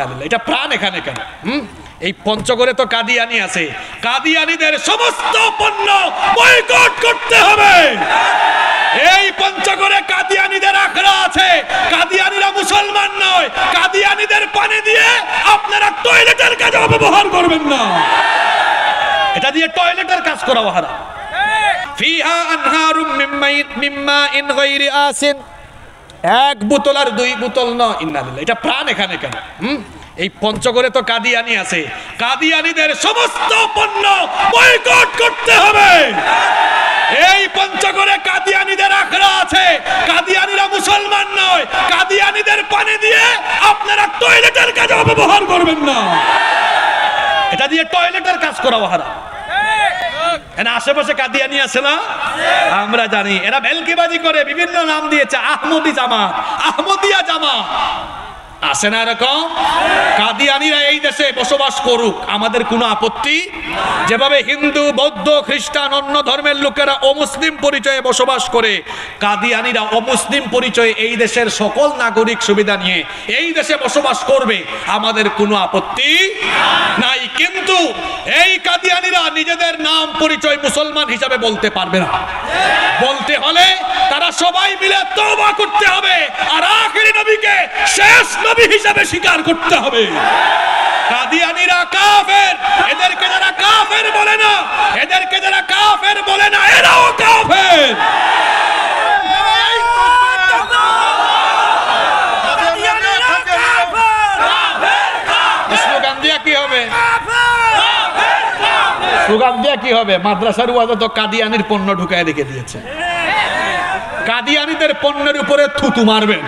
ইন্নালিল্লাহ। এটা প্রাণ এখানে কেন? এই পঞ্চগড়ে তো কাদিয়ানি আছে, কাদিয়ানিদের সমস্ত পণ্য বয়কট করতে হবে। এই পঞ্চগড়ে কাদিয়ানিদের আখড়া আছে, কাদিয়ানিরা মুসলমান নয়। কাদিয়ানিদের পানি দিয়ে আপনারা টয়লেটের কাজে ব্যবহার করবেন না। এটা দিয়ে টয়লেটের কাজ করা হারাম। ফিহা আনহারুম মিম্মাইন গায়রি আসিন, এক বোতল আর দুই বোতল নয়। ইন্নালিল্লাহ। এটা প্রাণ এখানে কেন? এই পঞ্চগড়ে তো কাদিয়ানি আছে, কাদিয়ানিদের সমস্ত পণ্য বয়কট করতে হবে। এই পঞ্চগড়ে কাদিয়ানিদের আখড়া আছে, কাদিয়ানিরা মুসলমান নয়। কাদিয়ানিদের পানি দিয়ে আপনারা টয়লেটের কাজে ব্যবহার করবেন না। এটা দিয়ে টয়লেটের কাজ করা হারাম। আশেপাশে কাদিয়ানি আছে না? আমরা জানি এরা ভেলকিবাজি করে, বিভিন্ন নাম দিয়েছে, আহমদি জামাত, আহমদিয়া জামাত আছে না এরকম? কাদিয়ানিরা এই দেশে বসবাস করুক, আমাদের কোনো আপত্তি। যেভাবে হিন্দু, বৌদ্ধ, খ্রিস্টান, অন্য ধর্মের লোকেরা অমুসলিম পরিচয়ে বসবাস করে, কাদিয়ানিরা অমুসলিম পরিচয়ে এই দেশের সকল নাগরিক সুবিধা নিয়ে এই দেশে বসবাস করবে, আমাদের কোনো আপত্তি নাই। কিন্তু এই কাদিয়ানিরা নিজেদের নাম পরিচয় মুসলমান হিসাবে বলতে পারবে না। বলতে হলে তারা সবাই মিলে তওবা করতে হবে আর আখিরি নবীকে শেষ নবী হিসাবে স্বীকার করতে হবে। কাদিয়ানিরা কাফের, এদেরকে যারা কাফের বলে না, এদেরকে যারা কাফের বলে না, এরাও কাফের। স্লোগান দিয়া কি হবে? স্লোগান দিয়া কি হবে? মাদ্রাসার ওয়াজে তো কাদিয়ানির পণ্য ঢুকায় রেখে দিয়েছে। কাদিয়ানিদের পণ্যের উপরে থুতু মারবেন।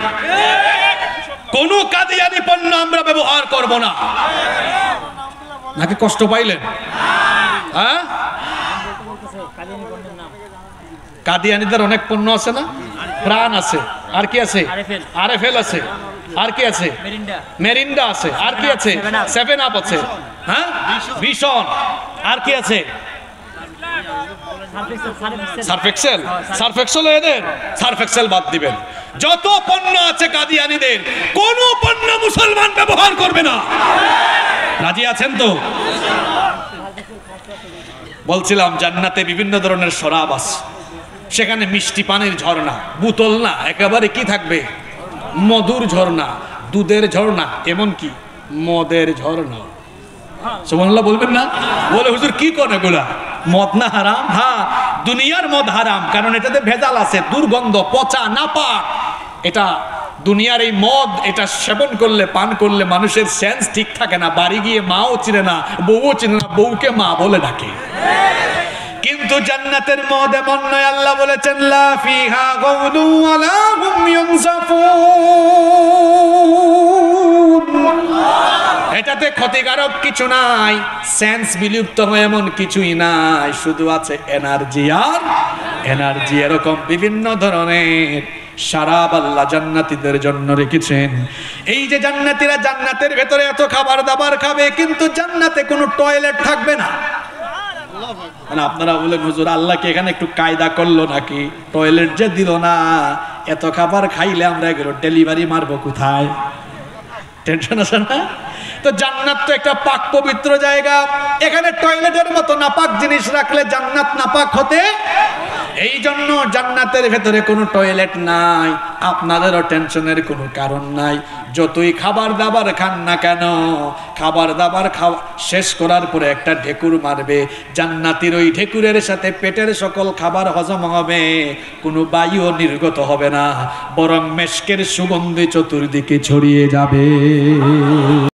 কোন কাদিয়ানি পণ্য আমরা ব্যবহার করব না। নাকি কষ্ট পাইলেন? হ্যাঁ, কাদিয়ানিদের অনেক পণ্য আছে না? প্রাণ আছে, আর কি আছে? আরএফএল আছে, আর কি আছে? মেরিন্ডা আছে, আর কি আছে? 7 আপ আছে, হ্যাঁ, ভিশন, আর কি আছে? Surf Excel. সার্ফ এক্সেল এদের, সার্ফ এক্সেল বাদ দিবেন। যত পণ্য আছে কাদিয়ানিদের, কোন পণ্য মুসলমান ব্যবহার করবে না। রাজি আছেন তো? বলছিলাম জান্নাতে বিভিন্ন ধরনের শরাব আছে, সেখানে মিষ্টি পানির ঝর্ণা, বোতল না, একেবারে কি থাকবে? মধুর ঝর্ণা, দুধের ঝর্ণা, এমনকি মদের ঝর্ণা। সুবহানাল্লাহ বলবেন না? বলে হুজুর কি করে এগুলা? মদ না হারাম? হ্যাঁ, দুনিয়ার মদ হারাম, কারণ এটাতে ভেজাল আছে, দুর্গন্ধ, পচা, নাপাক। এটা দুনিয়ার এই মদ, এটা সেবন করলে, পান করলে মানুষের সেন্স ঠিক থাকে না, বাড়ি গিয়ে মাও চিনে না, বউও চিনে না, বউকে মা বলে ডাকে। কিন্তু জান্নাতের মদ এমন নয়। আল্লাহ বলেছেন লা ফিহা গাউলু ওয়ালা হুম ইউনজাফুন। এটাতে ক্ষতিকারক কিছু নাই, সেন্স বিলুপ্ত হয় এমন কিছুই নাই, শুধু আছে এনার্জি আর এনার্জি। এরকম বিভিন্ন ধরনের শরাব আল্লাহ জান্নাতীদের জন্য রেখেছেন। এই যে জান্নাতীরা জান্নাতের ভেতরে এত খাবার দাবার খাবে, কিন্তু জান্নাতে কোনো টয়লেট থাকবে না। আপনারা বলেন হুজুর আল্লাহ কি এখানে একটু কায়দা করলো নাকি? টয়লেট যে দিল না, এত খাবার খাইলে আমরা এগুলো ডেলিভারি মারবো কোথায়? টেনশন আছে না? তো জান্নাত তো একটা পাক পবিত্র জায়গা, এখানে টয়লেটের মতো নাপাক জিনিস রাখলে জান্নাত নাপাক হতে। এই জন্য জান্নাতের ভেতরে কোনো টয়লেট নাই, আপনাদেরও টেনশনের কোনো কারণ নাই। যতই খাবার দাবার খান না কেন, খাবার দাবার খাওয়া শেষ করার পরে একটা ঢেকুর মারবে, জান্নাতের ওই ঢেকুরের সাথে পেটের সকল খাবার হজম হবে, কোনো বায়ুও নির্গত হবে না, বরং মেশকের সুগন্ধি চতুর্দিকে ছড়িয়ে যাবে।